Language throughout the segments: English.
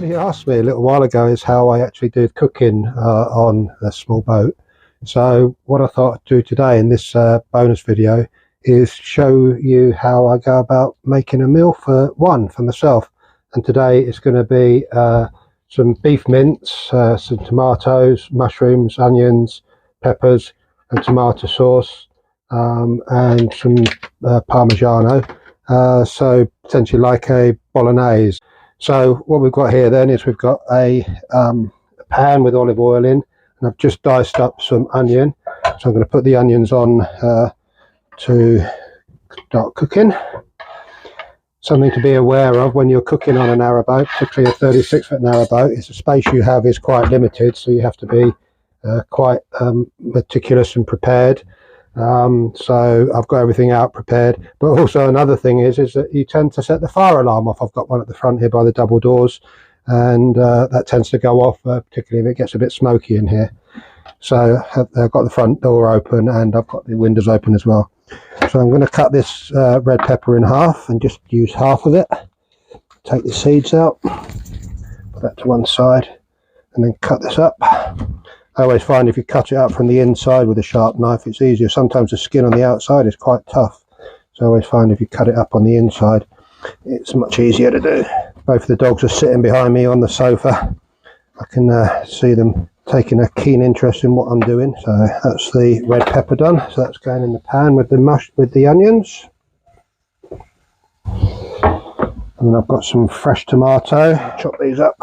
Somebody asked me a little while ago is how I actually do cooking on a small boat. So what I thought I'd do today in this bonus video is show you how I go about making a meal for myself. And today it's going to be some beef mince, some tomatoes, mushrooms, onions, peppers and tomato sauce, and some Parmigiano, so potentially like a bolognese. So what we've got here then is we've got a pan with olive oil in, and I've just diced up some onion, so I'm going to put the onions on to start cooking. Something to be aware of when you're cooking on a narrowboat, particularly a 36-foot narrowboat, is the space you have is quite limited, so you have to be quite meticulous and prepared. So I've got everything out prepared, but also another thing is that you tend to set the fire alarm off. I've got one at the front here by the double doors, and that tends to go off, particularly if it gets a bit smoky in here. So I've got the front door open and I've got the windows open as well. So I'm going to cut this red pepper in half and just use half of it. Take the seeds out, put that to one side, and then cut this up. I always find if you cut it up from the inside with a sharp knife, it's easier. Sometimes the skin on the outside is quite tough, so I always find if you cut it up on the inside, it's much easier to do. Both the dogs are sitting behind me on the sofa. I can see them taking a keen interest in what I'm doing. So that's the red pepper done, so that's going in the pan with the onions. And then I've got some fresh tomato. Chop these up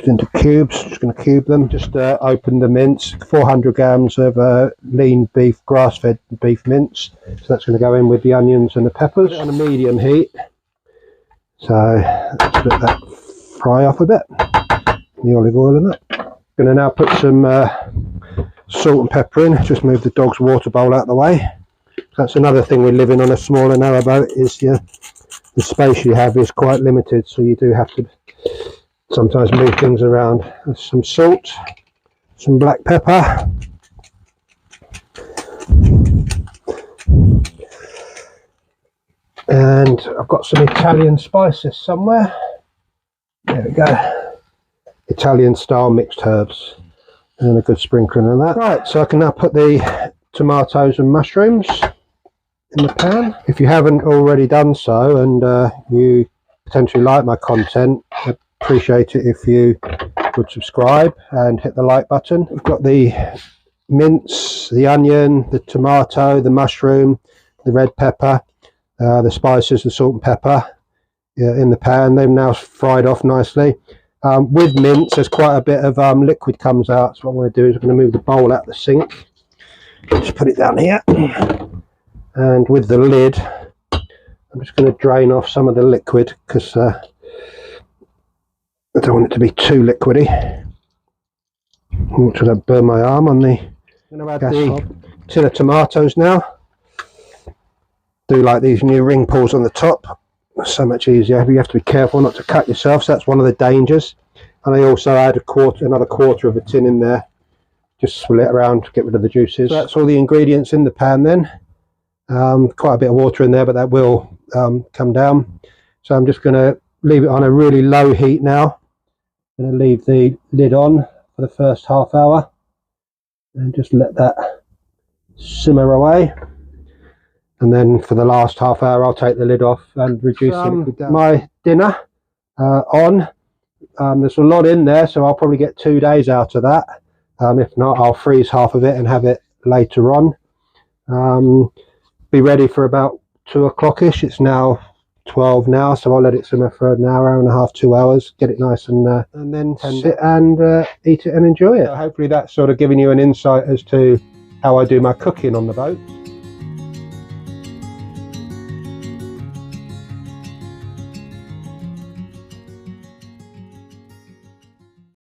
into cubes. Just going to cube them. Just open the mince, 400 grams of lean beef, grass-fed beef mince, so that's going to go in with the onions and the peppers on a medium heat. So let's let that fry off a bit, the olive oil in it. Going to now put some salt and pepper in. Just move the dog's water bowl out of the way. That's another thing with living on a smaller narrowboat, is the space you have is quite limited, so you do have to sometimes move things around. There's some salt, some black pepper, and I've got some Italian spices somewhere. There we go. Italian style mixed herbs, and a good sprinkling of that. Right, so I can now put the tomatoes and mushrooms in the pan. If you haven't already done so, and you potentially like my content, I'd appreciate it if you would subscribe and hit the like button. We've got the mince, the onion, the tomato, the mushroom, the red pepper, the spices, the salt and pepper in the pan. They've now fried off nicely. With mince, there's quite a bit of liquid comes out, so what I'm going to do is I'm going to move the bowl out the sink, just put it down here, and with the lid I'm just going to drain off some of the liquid, because I don't want it to be too liquidy. I'm trying to burn my arm on the I'm going to add the tin of tomatoes now. Do like these new ring pulls on the top. So much easier. You have to be careful not to cut yourself, so that's one of the dangers. And I also add another quarter of a tin in there, just swirl it around to get rid of the juices. So that's all the ingredients in the pan then. Quite a bit of water in there, but that will come down. So I'm just going to leave it on a really low heat now. I'm going to leave the lid on for the first half hour and just let that simmer away. And then for the last half hour I'll take the lid off and reduce my dinner on. There's a lot in there, so I'll probably get 2 days out of that. If not, I'll freeze half of it and have it later on. Be ready for about 2 o'clock-ish. It's now 12 now, so I'll let it simmer for an hour and a half, 2 hours, get it nice and then sit and eat it and enjoy it. So hopefully that's sort of giving you an insight as to how I do my cooking on the boat.